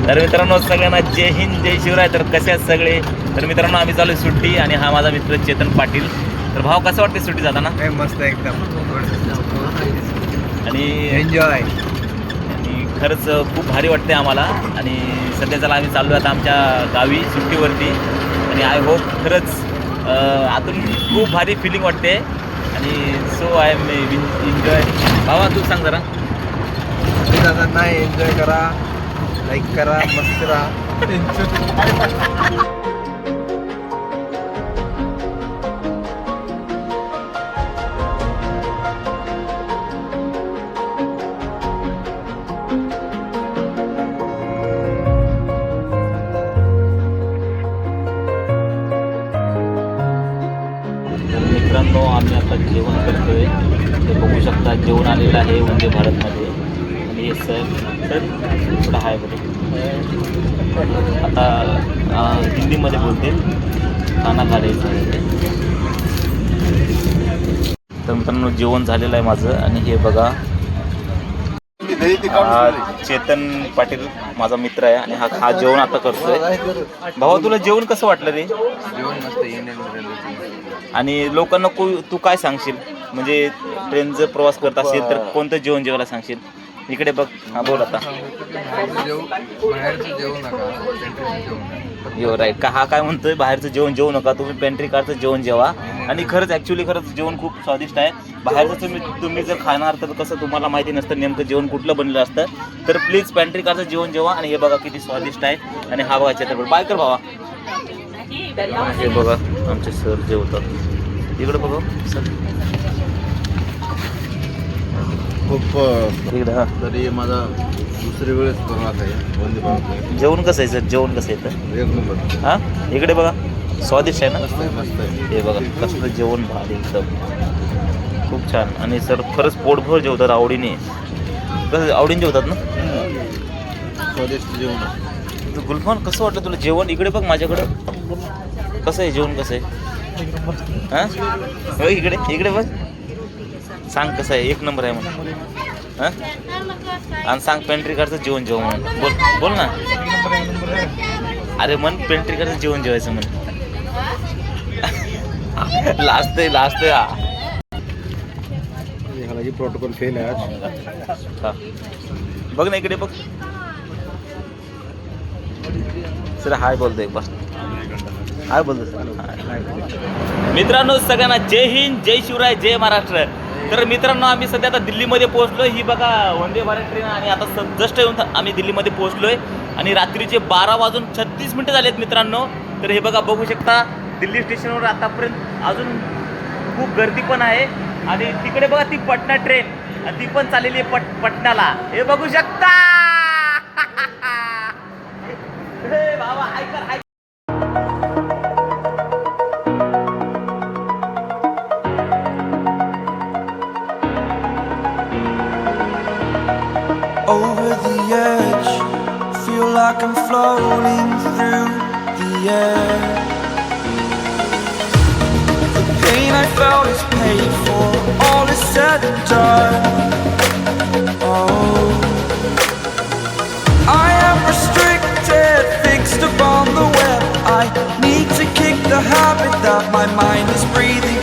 तर मित्रांनो सगळ्यांना जय हिंद जय शिवराय. तर कसे आहेत सगळे? तर मित्रांनो आम्ही चालू आहे सुट्टी आणि हा माझा मित्र चेतन पाटील. तर भाव कसं वाटते सुट्टी जाताना? मस्त एकदम आणि एन्जॉय. आणि खरंच खूप भारी वाटते आम्हाला. आणि सध्याच्याला आम्ही चाललो आता आमच्या गावी सुट्टीवरती आणि आय होप खरंच आतून खूप भारी फिलिंग वाटते. आणि सो आय एम एन्जॉय. भावा तू सांग जरा. नाही एन्जॉय करा, लाईक करा, मस्त करा. मित्रांनो आम्ही आता जेवण करतोय. ते बघू शकता जेवण आलेलं आहे वंदे भारतमध्ये. आणि हे सर थोडं आहे बघा. आता हिंदीमध्ये बोलते खाना खायचं आहे. तर मित्रांनो जेवण झालेलं आहे माझं. आणि हे बघा चेतन पाटील माझा मित्र आहे आणि हा जेवण आता करतोय. भावा तुला जेवण कसं वाटलं रे? जेवण मस्त इंडियन. आणि लोकांना तू काय सांगशील? म्हणजे ट्रेन जर प्रवास करत असेल तर कोणतं जेवण जेवायला सांगशील? इकडे बघ. हा बोल आता. बाहेरचं जेवू नका. यो राईट का हा काय म्हणतोय बाहेरचं जेवण जेवू नका, तुम्ही पेंट्री कारचं जेवण जेवा. आणि खरंच ॲक्च्युली खरंच जेवण खूप स्वादिष्ट आहे. बाहेरचं तुम्ही जर खाणार तर कसं तुम्हाला माहिती नसतं नेमकं जेवण कुठलं बनलेलं असतं. तर प्लीज पेंट्री कारचं जेवण जेवा. आणि हे बघा किती स्वादिष्ट आहे. आणि हा बघा चित्रपट बाय कर भावा. हे बघा आमचे सर जेवतात. इकडं बघा सर खूप इकडं. हा तरी माझा दुसरी वेळेस प्रवास आहे वंदे भारत. जेवण कसं आहे सर? जेवण कसं आहे तर? एक नंबर. हां इकडे बघा स्वादिष्ट आहे ना. मस्त आहे, मस्त आहे. हे बघा कसलं जेवण भारी एकदम खूप छान. आणि सर खरंच पोटभर जेवतात आवडीने. कसं आवडीने जेवतात ना? स्वादिष्ट जेवण. तू गुलफान कसं वाटलं तुला जेवण? इकडे बघ माझ्याकडं कसं आहे जेवण कसं आहे? हां बघ इकडे इकडे बघ. सांग कसं आहे? एक नंबर आहे म्हणून. हां आणि सांग पेंट्री कारचं जेवण जेवण म्हणून. बोल बोल ना. अरे मन पेंट्री कारचं जेवण जेवायचं म्हण. लास्ट आहे हा. ह्याला प्रोटोकॉल फेल आहे आज. हा बघ ना इकडे बघ. सर हाय बोलतो एक बार. हाय बोलतो सर. मित्रांनो सगळ्यांना जय हिंद जय शिवराय जय महाराष्ट्र. तर मित्रांनो आम्ही सध्या आता दिल्लीमध्ये पोहोचलो. ही बघा वंदे भारत ट्रेन. आणि आता जस्ट येऊन आम्ही दिल्लीमध्ये पोहोचलोय. आणि रात्रीचे 12:36 झालेत मित्रांनो. तर हे बघा बघू शकता दिल्ली स्टेशनवर आतापर्यंत अजून खूप गर्दी पण आहे. आणि तिकडे बघा ती पटना ट्रेन आणि ती पण चाललेली आहे पटण्याला. हे बघू शकता. हे बाबा ऐका. Over the edge, feel like I'm floating through the air. The pain I felt is paid for, all is said and done. Oh, I am restricted, fixed upon the web. I need to kick the habit that my mind is breathing